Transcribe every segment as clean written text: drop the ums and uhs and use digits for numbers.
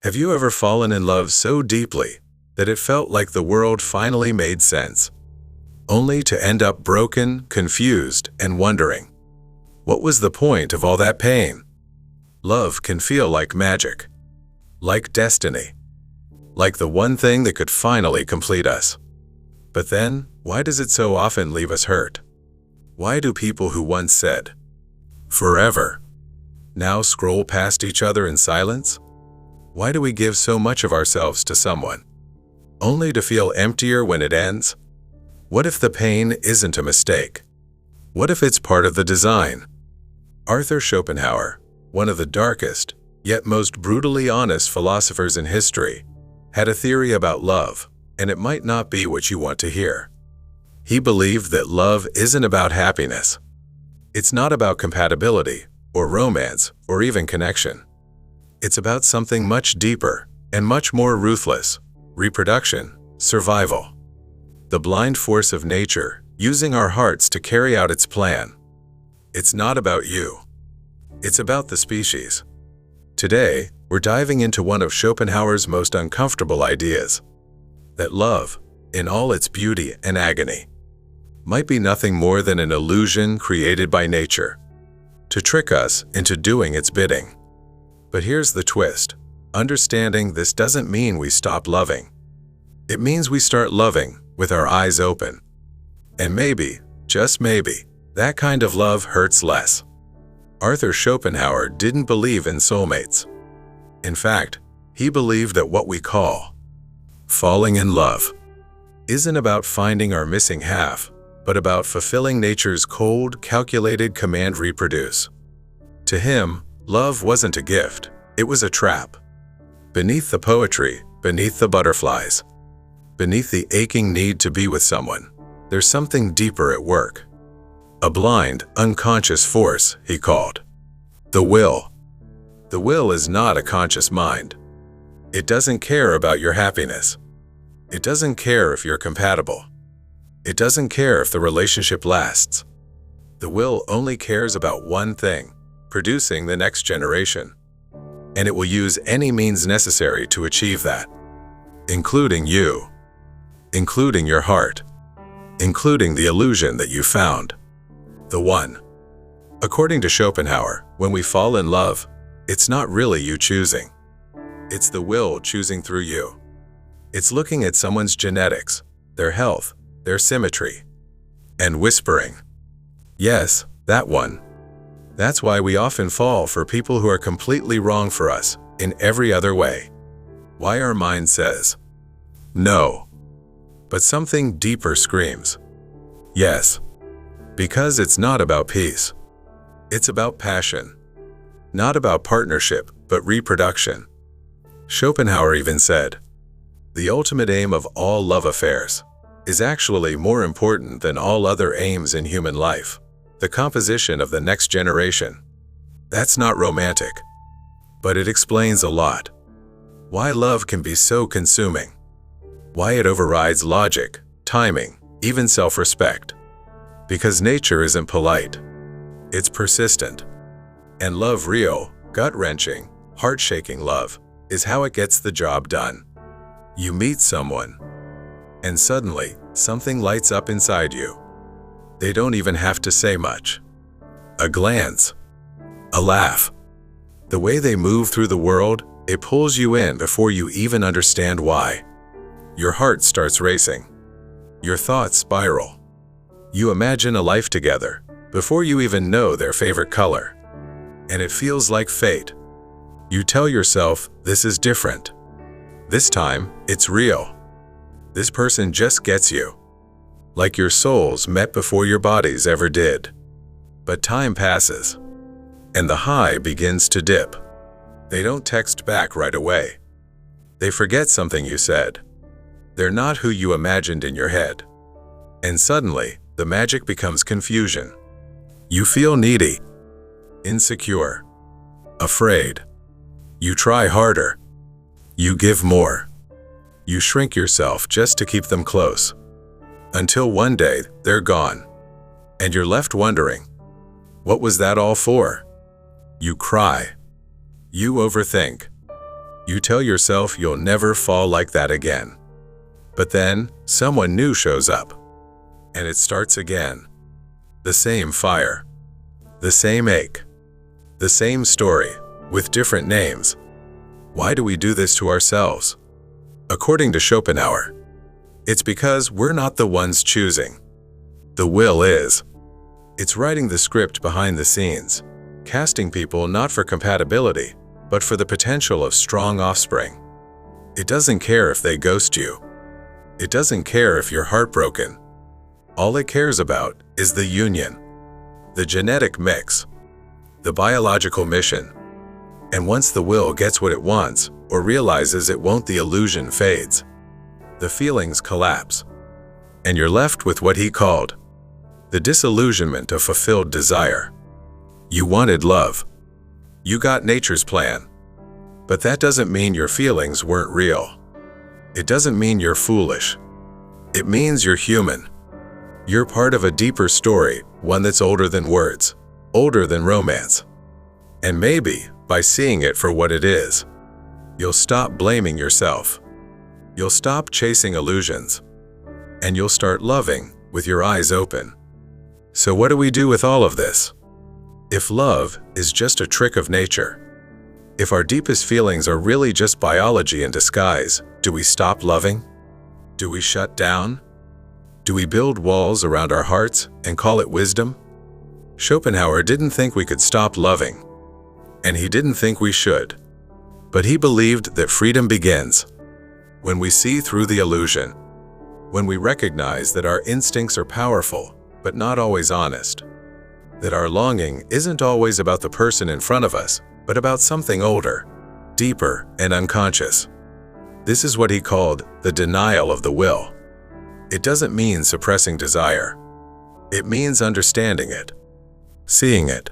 Have you ever fallen in love so deeply that it felt like the world finally made sense, only to end up broken, confused, and wondering, what was the point of all that pain? Love can feel like magic, like destiny, like the one thing that could finally complete us. But then, why does it so often leave us hurt? Why do people who once said, "forever," now scroll past each other in silence? Why do we give so much of ourselves to someone, only to feel emptier when it ends? What if the pain isn't a mistake? What if it's part of the design? Arthur Schopenhauer, one of the darkest, yet most brutally honest philosophers in history, had a theory about love, and it might not be what you want to hear. He believed that love isn't about happiness. It's not about compatibility, or romance, or even connection. It's about something much deeper and much more ruthless: reproduction, survival. The blind force of nature, using our hearts to carry out its plan. It's not about you. It's about the species. Today, we're diving into one of Schopenhauer's most uncomfortable ideas: that love, in all its beauty and agony, might be nothing more than an illusion created by nature, to trick us into doing its bidding. But here's the twist. Understanding this doesn't mean we stop loving. It means we start loving with our eyes open. And maybe, just maybe, that kind of love hurts less. Arthur Schopenhauer didn't believe in soulmates. In fact, he believed that what we call falling in love isn't about finding our missing half, but about fulfilling nature's cold, calculated command: reproduce. To him, love wasn't a gift, it was a trap. Beneath the poetry, beneath the butterflies, beneath the aching need to be with someone, there's something deeper at work. A blind, unconscious force, he called the will. The will is not a conscious mind. It doesn't care about your happiness. It doesn't care if you're compatible. It doesn't care if the relationship lasts. The will only cares about one thing: producing the next generation. And it will use any means necessary to achieve that, including you, including your heart, including the illusion that you found, the one. According to Schopenhauer, when we fall in love, it's not really you choosing. It's the will choosing through you. It's looking at someone's genetics, their health, their symmetry, and whispering, "Yes, that one." That's why we often fall for people who are completely wrong for us in every other way. Why our mind says, "No," but something deeper screams, "Yes." Because it's not about peace. It's about passion. Not about partnership, but reproduction. Schopenhauer even said, "The ultimate aim of all love affairs is actually more important than all other aims in human life: the composition of the next generation." That's not romantic, but it explains a lot. Why love can be so consuming. Why it overrides logic, timing, even self-respect. Because nature isn't polite. It's persistent. And love, real, gut-wrenching, heart-shaking love, is how it gets the job done. You meet someone, and suddenly, something lights up inside you. They don't even have to say much. A glance, a laugh. The way they move through the world, it pulls you in before you even understand why. Your heart starts racing. Your thoughts spiral. You imagine a life together before you even know their favorite color. And it feels like fate. You tell yourself, this is different. This time, it's real. This person just gets you. Like your souls met before your bodies ever did. But time passes, and the high begins to dip. They don't text back right away. They forget something you said. They're not who you imagined in your head. And suddenly, the magic becomes confusion. You feel needy, insecure, afraid. You try harder. You give more. You shrink yourself just to keep them close. Until one day, they're gone. And you're left wondering, what was that all for? You cry. You overthink. You tell yourself you'll never fall like that again. But then, someone new shows up. And it starts again. The same fire. The same ache. The same story, with different names. Why do we do this to ourselves? According to Schopenhauer, it's because we're not the ones choosing. The will is. It's writing the script behind the scenes, casting people not for compatibility, but for the potential of strong offspring. It doesn't care if they ghost you. It doesn't care if you're heartbroken. All it cares about is the union, the genetic mix, the biological mission. And once the will gets what it wants, or realizes it won't, the illusion fades. The feelings collapse. And you're left with what he called the disillusionment of fulfilled desire. You wanted love. You got nature's plan. But that doesn't mean your feelings weren't real. It doesn't mean you're foolish. It means you're human. You're part of a deeper story, one that's older than words, older than romance. And maybe, by seeing it for what it is, you'll stop blaming yourself. You'll stop chasing illusions. And you'll start loving with your eyes open. So what do we do with all of this? If love is just a trick of nature, if our deepest feelings are really just biology in disguise, do we stop loving? Do we shut down? Do we build walls around our hearts and call it wisdom? Schopenhauer didn't think we could stop loving, and he didn't think we should. But he believed that freedom begins when we see through the illusion, when we recognize that our instincts are powerful, but not always honest, that our longing isn't always about the person in front of us, but about something older, deeper, and unconscious. This is what he called the denial of the will. It doesn't mean suppressing desire. It means understanding it, seeing it,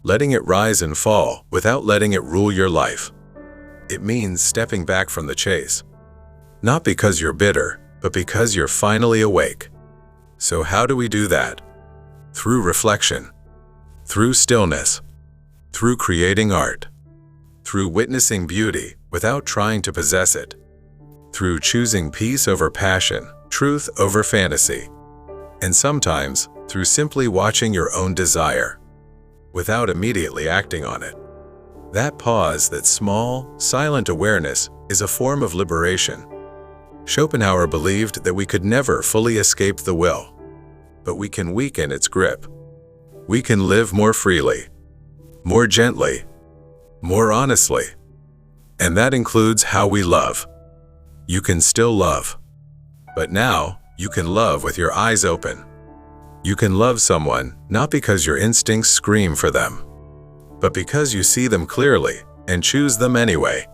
letting it rise and fall without letting it rule your life. It means stepping back from the chase, not because you're bitter, but because you're finally awake. So how do we do that? Through reflection, through stillness, through creating art, through witnessing beauty without trying to possess it, through choosing peace over passion, truth over fantasy, and sometimes through simply watching your own desire without immediately acting on it. That pause, that small, silent awareness, is a form of liberation. Schopenhauer believed that we could never fully escape the will, but we can weaken its grip. We can live more freely, more gently, more honestly. And that includes how we love. You can still love, but now you can love with your eyes open. You can love someone not because your instincts scream for them, but because you see them clearly and choose them anyway.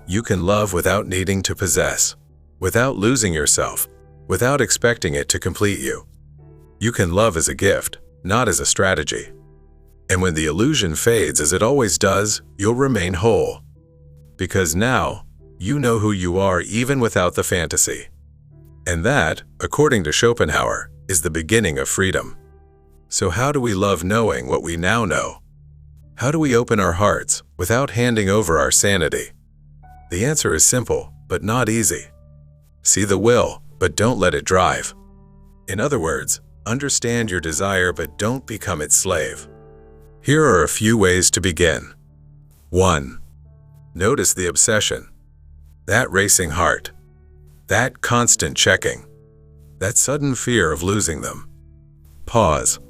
You can love without needing to possess, without losing yourself, without expecting it to complete you. You can love as a gift, not as a strategy. And when the illusion fades, as it always does, you'll remain whole. Because now, you know who you are even without the fantasy. And that, according to Schopenhauer, is the beginning of freedom. So how do we love knowing what we now know? How do we open our hearts without handing over our sanity? The answer is simple, but not easy. See the will, but don't let it drive. In other words, understand your desire, but don't become its slave. Here are a few ways to begin. 1. Notice the obsession. That racing heart. That constant checking. That sudden fear of losing them. Pause.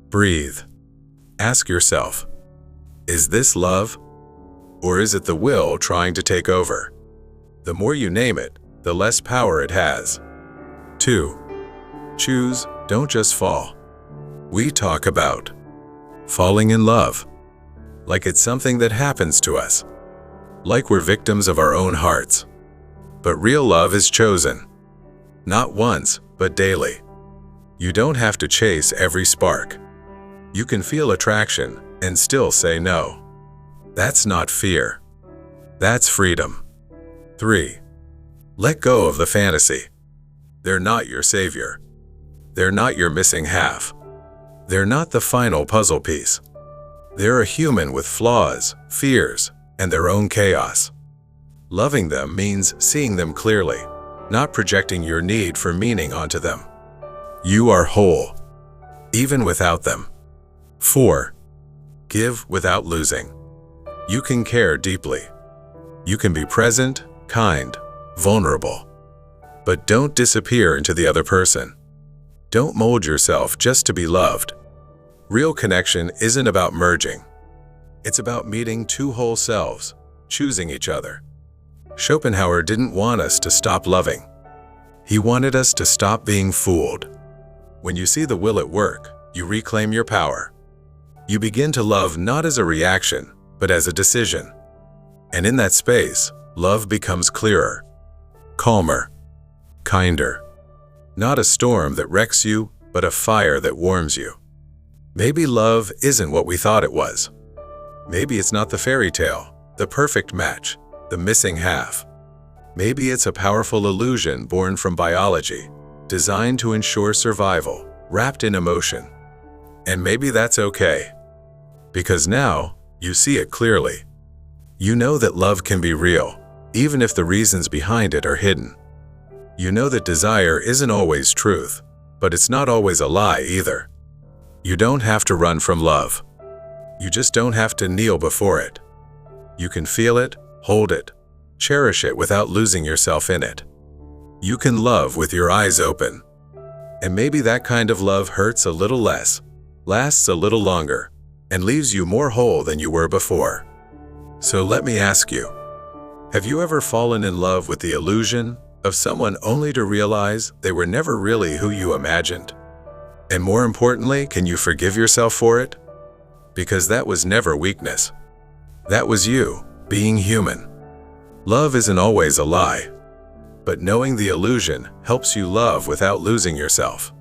Breathe. Ask yourself, is this love? Or is it the will trying to take over? The more you name it, the less power it has. 2. Choose, don't just fall. We talk about falling in love, like it's something that happens to us, like we're victims of our own hearts. But real love is chosen, not once, but daily. You don't have to chase every spark. You can feel attraction and still say no. That's not fear. That's freedom. 3. Let go of the fantasy. They're not your savior. They're not your missing half. They're not the final puzzle piece. They're a human with flaws, fears, and their own chaos. Loving them means seeing them clearly, not projecting your need for meaning onto them. You are whole, even without them. 4. Give without losing. You can care deeply. You can be present, kind, vulnerable. But don't disappear into the other person. Don't mold yourself just to be loved. Real connection isn't about merging. It's about meeting two whole selves, choosing each other. Schopenhauer didn't want us to stop loving. He wanted us to stop being fooled. When you see the will at work, you reclaim your power. You begin to love not as a reaction, but as a decision. And in that space, love becomes clearer, calmer, kinder. Not a storm that wrecks you, but a fire that warms you. Maybe love isn't what we thought it was. Maybe it's not the fairy tale, the perfect match, the missing half. Maybe it's a powerful illusion born from biology, designed to ensure survival, wrapped in emotion. And maybe that's okay. Because now, you see it clearly. You know that love can be real, even if the reasons behind it are hidden. You know that desire isn't always truth, but it's not always a lie either. You don't have to run from love. You just don't have to kneel before it. You can feel it, hold it, cherish it without losing yourself in it. You can love with your eyes open. And maybe that kind of love hurts a little less, lasts a little longer, and leaves you more whole than you were before. So let me ask you, have you ever fallen in love with the illusion of someone only to realize they were never really who you imagined? And more importantly, can you forgive yourself for it? Because that was never weakness. That was you, being human. Love isn't always a lie, but knowing the illusion helps you love without losing yourself.